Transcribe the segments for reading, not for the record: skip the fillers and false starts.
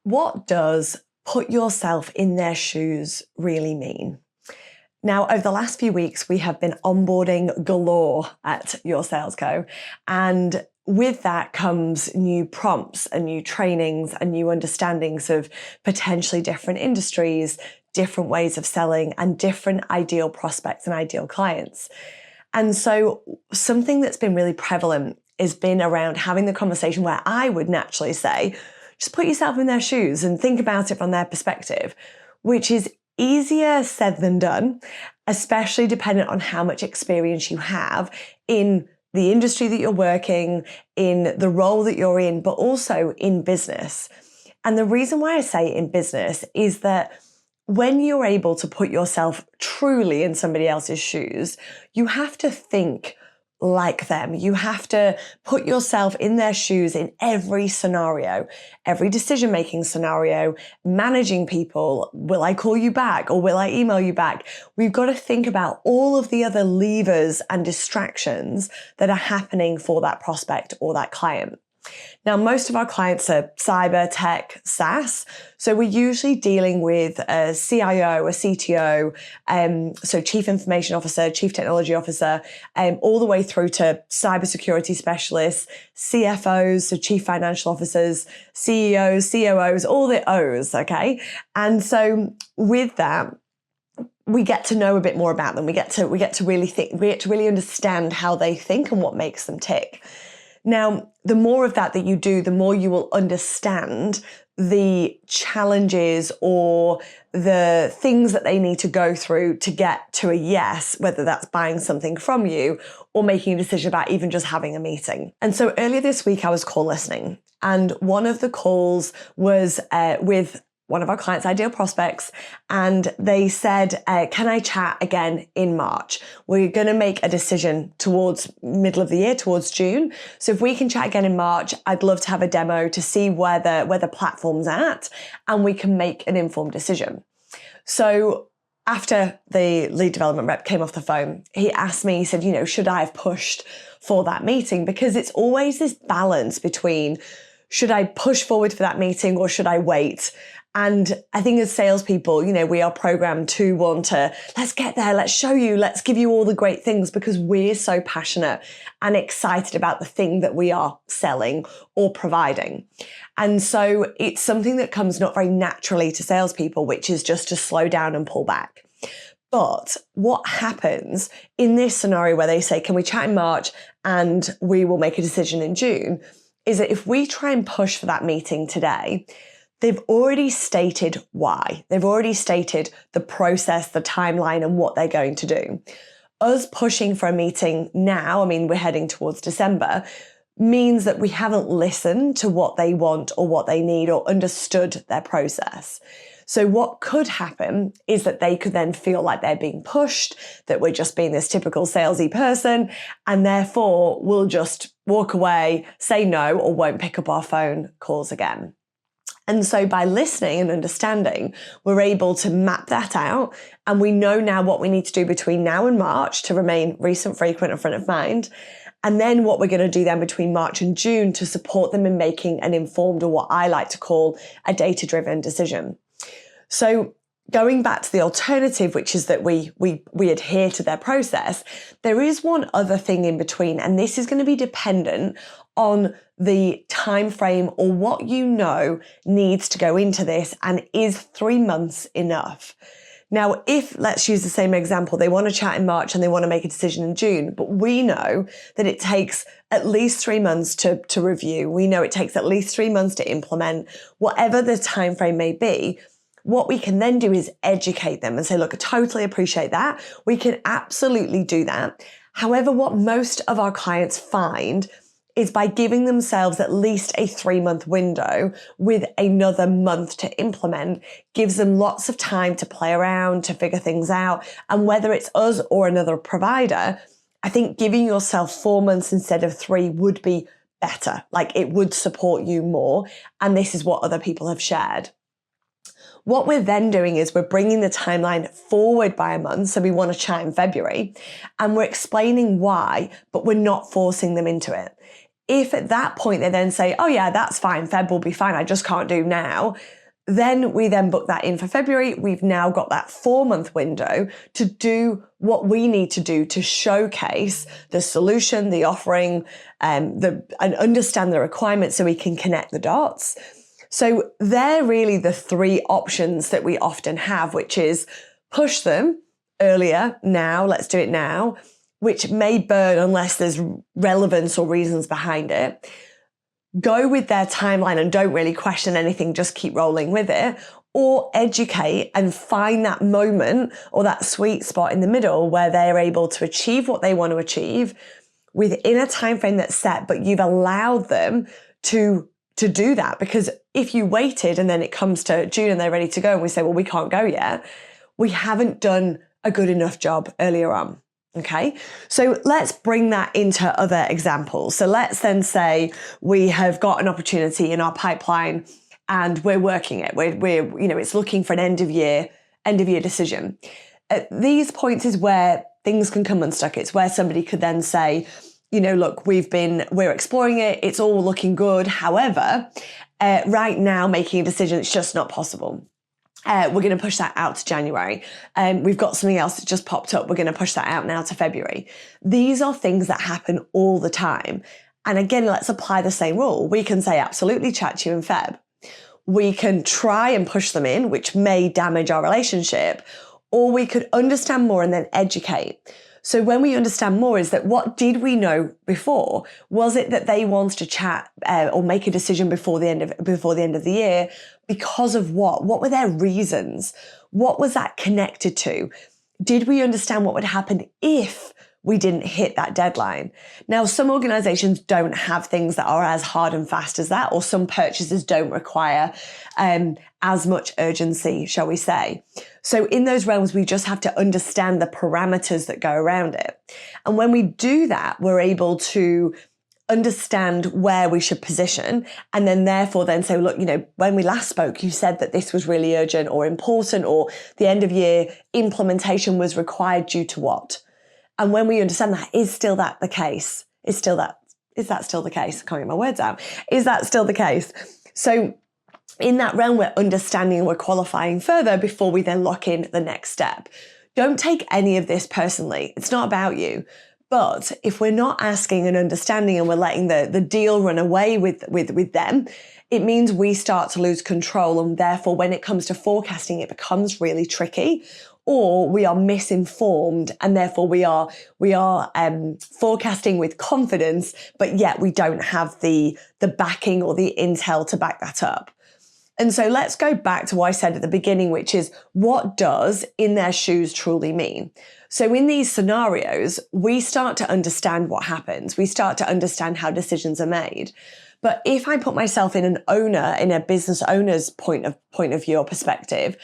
What does put yourself in their shoes really mean? Now, over the last few weeks, we have been onboarding galore at Your Sales Co. And with that comes new prompts and new trainings and new understandings of potentially different industries, different ways of selling, and different ideal prospects and ideal clients. And so something that's been really prevalent has been around having the conversation where I would naturally say, just put yourself in their shoes and think about it from their perspective, which is easier said than done, especially dependent on how much experience you have in the industry that you're working, in the role that you're in, but also in business. And the reason why I say in business is that when you're able to put yourself truly in somebody else's shoes, you have to think like them. You have to put yourself in their shoes in every scenario, every decision-making scenario, managing people. Will I call you back or will I email you back? We've got to think about all of the other levers and distractions that are happening for that prospect or that client. Now, most of our clients are cyber, tech, SaaS. So we're usually dealing with a CIO, a CTO, so Chief Information Officer, Chief Technology Officer, all the way through to cybersecurity specialists, CFOs, so Chief Financial Officers, CEOs, COOs, all the O's, okay? And so with that, we get to know a bit more about them. We get to really think, we get to really understand how they think and what makes them tick. Now, the more of that you do, the more you will understand the challenges or the things that they need to go through to get to a yes, whether that's buying something from you or making a decision about even just having a meeting. And so earlier this week, I was call listening, and one of the calls was with one of our clients' ideal prospects, and they said, can I chat again in March? We're going to make a decision towards middle of the year, towards June. So if we can chat again in March, I'd love to have a demo to see where the platform's at, and we can make an informed decision. So after the lead development rep came off the phone, he asked me, he said, should I have pushed for that meeting? Because it's always this balance between, should I push forward for that meeting or should I wait? And I think as salespeople, we are programmed to want to, let's get there, let's show you, let's give you all the great things because we're so passionate and excited about the thing that we are selling or providing. And so it's something that comes not very naturally to salespeople, which is just to slow down and pull back. But what happens in this scenario where they say, can we chat in March and we will make a decision in June, is that if we try and push for that meeting today, they've already stated why. They've already stated the process, the timeline, and what they're going to do. Us pushing for a meeting now, we're heading towards December, means that we haven't listened to what they want or what they need or understood their process. So what could happen is that they could then feel like they're being pushed, that we're just being this typical salesy person, and therefore we'll just walk away, say no, or won't pick up our phone calls again. And so by listening and understanding, we're able to map that out, and we know now what we need to do between now and March to remain recent, frequent, and front of mind. And then what we're going to do then between March and June to support them in making an informed, or what I like to call a data-driven decision. So going back to the alternative, which is that we adhere to their process, there is one other thing in between, and this is going to be dependent on the time frame or what needs to go into this, and is 3 months enough? Now, if, let's use the same example, they want to chat in March and they want to make a decision in June, but we know that it takes at least 3 months to review. We know it takes at least 3 months to implement, whatever the time frame may be. What we can then do is educate them and say, look, I totally appreciate that. We can absolutely do that. However, what most of our clients find is by giving themselves at least a 3-month window with another month to implement, gives them lots of time to play around, to figure things out. And whether it's us or another provider, I think giving yourself 4 months instead of 3 would be better. Like, it would support you more. And this is what other people have shared. What we're then doing is we're bringing the timeline forward by a month. So we want to chat in February, and we're explaining why, but we're not forcing them into it. If at that point they then say, oh yeah, that's fine, Feb will be fine, I just can't do now, then we then book that in for February. We've now got that 4-month window to do what we need to do to showcase the solution, the offering, and understand the requirements so we can connect the dots. So they're really the 3 options that we often have, which is push them earlier, now, let's do it now, which may burn unless there's relevance or reasons behind it. Go with their timeline and don't really question anything, just keep rolling with it, or educate and find that moment or that sweet spot in the middle where they're able to achieve what they want to achieve within a time frame that's set, but you've allowed them to do that. Because if you waited and then it comes to June and they're ready to go and we say, well, we can't go yet, we haven't done a good enough job earlier on. Okay, so let's bring that into other examples. So let's then say we have got an opportunity in our pipeline and we're working it. We're it's looking for an end of year decision. At these points is where things can come unstuck. It's where somebody could then say, look, we're exploring it. It's all looking good. However, right now making a decision, it's just not possible. We're going to push that out to January. We've got something else that just popped up. We're going to push that out now to February. These are things that happen all the time. And again, let's apply the same rule. We can say, absolutely, chat to you in Feb. We can try and push them in, which may damage our relationship, or we could understand more and then educate. So when we understand more is that what did we know before? Was it that they wanted to chat or make a decision before the end of the year? Because of what? What were their reasons? What was that connected to? Did we understand what would happen if we didn't hit that deadline? Now, some organizations don't have things that are as hard and fast as that, or some purchases don't require as much urgency, shall we say. So in those realms, we just have to understand the parameters that go around it. And when we do that, we're able to understand where we should position and then therefore then say, look, when we last spoke, you said that this was really urgent or important, or the end of year implementation was required due to what? And when we understand that, is that still the case? I can't get my words out. Is that still the case? So in that realm, we're understanding and we're qualifying further before we then lock in the next step. Don't take any of this personally. It's not about you. But if we're not asking and understanding and we're letting the deal run away with them, it means we start to lose control. And therefore, when it comes to forecasting, it becomes really tricky, or we are misinformed. And therefore we are forecasting with confidence, but yet we don't have the backing or the intel to back that up. And so let's go back to what I said at the beginning, which is, what does in their shoes truly mean? So in these scenarios, we start to understand what happens. We start to understand how decisions are made. But if I put myself in a business owner's point of view or perspective,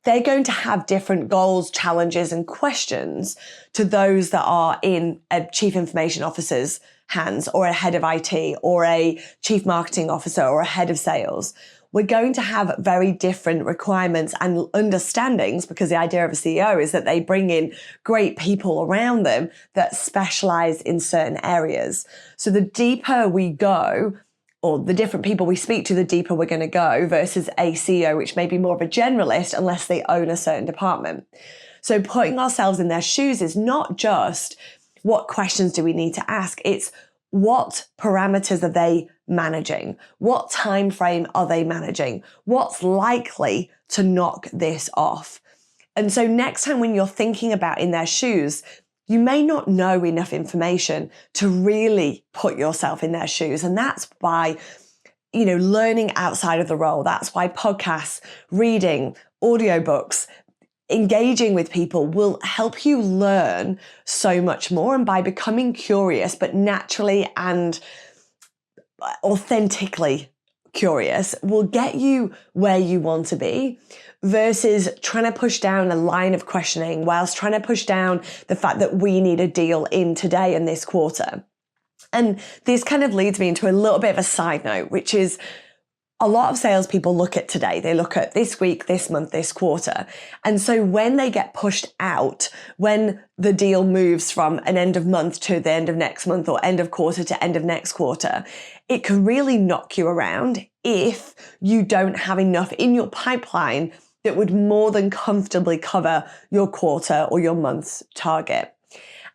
they're going to have different goals, challenges, and questions to those that are in a chief information officer's hands, or a head of IT, or a chief marketing officer, or a head of sales. We're going to have very different requirements and understandings, because the idea of a CEO is that they bring in great people around them that specialize in certain areas. So the deeper we go, or the different people we speak to, the deeper we're going to go, versus a CEO, which may be more of a generalist unless they own a certain department. So putting ourselves in their shoes is not just what questions do we need to ask, it's what parameters are they managing? What time frame are they managing? What's likely to knock this off? And so next time when you're thinking about in their shoes, you may not know enough information to really put yourself in their shoes. And that's why, learning outside of the role, that's why podcasts, reading, audiobooks, engaging with people will help you learn so much more. And by becoming curious, but naturally and authentically curious, will get you where you want to be, versus trying to push down a line of questioning whilst trying to push down the fact that we need a deal in today and this quarter. And this kind of leads me into a little bit of a side note, which is A lot of salespeople look at today. They look at this week, this month, this quarter. And so when they get pushed out, when the deal moves from an end of month to the end of next month or end of quarter to end of next quarter, it can really knock you around if you don't have enough in your pipeline that would more than comfortably cover your quarter or your month's target.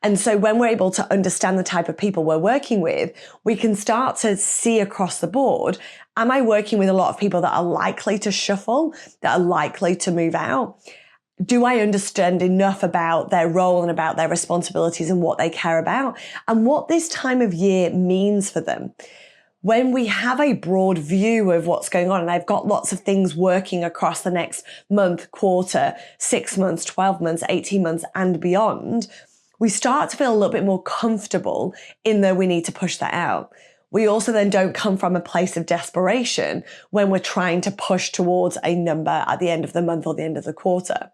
And so when we're able to understand the type of people we're working with, we can start to see across the board, am I working with a lot of people that are likely to shuffle, that are likely to move out? Do I understand enough about their role and about their responsibilities and what they care about and what this time of year means for them? When we have a broad view of what's going on, and I've got lots of things working across the next month, quarter, 6 months, 12 months, 18 months and beyond, we start to feel a little bit more comfortable in that we need to push that out. We also then don't come from a place of desperation when we're trying to push towards a number at the end of the month or the end of the quarter.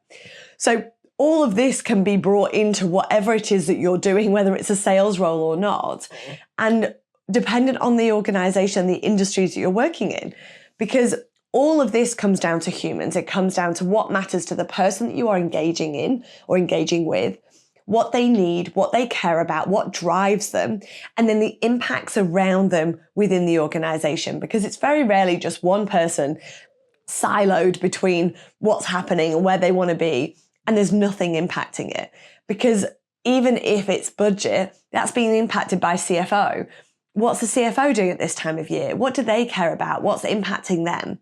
So all of this can be brought into whatever it is that you're doing, whether it's a sales role or not, and dependent on the organization, the industries that you're working in, because all of this comes down to humans. It comes down to what matters to the person that you are engaging in or engaging with, what they need, what they care about, what drives them, and then the impacts around them within the organization, because it's very rarely just one person siloed between what's happening and where they want to be, and there's nothing impacting it. Because even if it's budget, that's being impacted by CFO. What's the CFO doing at this time of year? What do they care about? What's impacting them?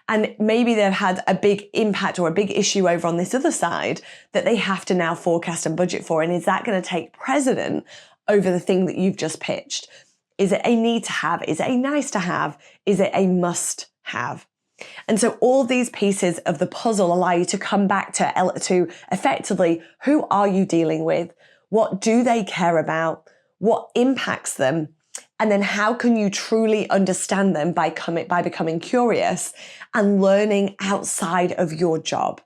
And maybe they've had a big impact or a big issue over on this other side that they have to now forecast and budget for. And is that going to take precedent over the thing that you've just pitched? Is it a need to have? Is it a nice to have? Is it a must have? And so all these pieces of the puzzle allow you to come back to effectively, who are you dealing with? What do they care about? What impacts them? And then how can you truly understand them by becoming curious and learning outside of your job?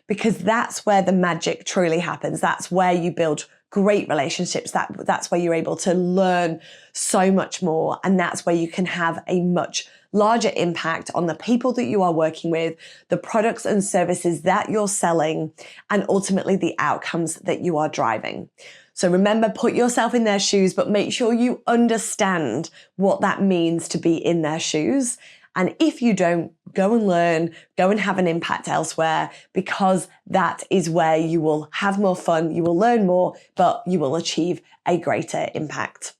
Because that's where the magic truly happens. That's where you build great relationships. That's where you're able to learn so much more. And that's where you can have a much larger impact on the people that you are working with, the products and services that you're selling, and ultimately the outcomes that you are driving. So remember, put yourself in their shoes, but make sure you understand what that means to be in their shoes. And if you don't, go and learn, go and have an impact elsewhere, because that is where you will have more fun, you will learn more, but you will achieve a greater impact.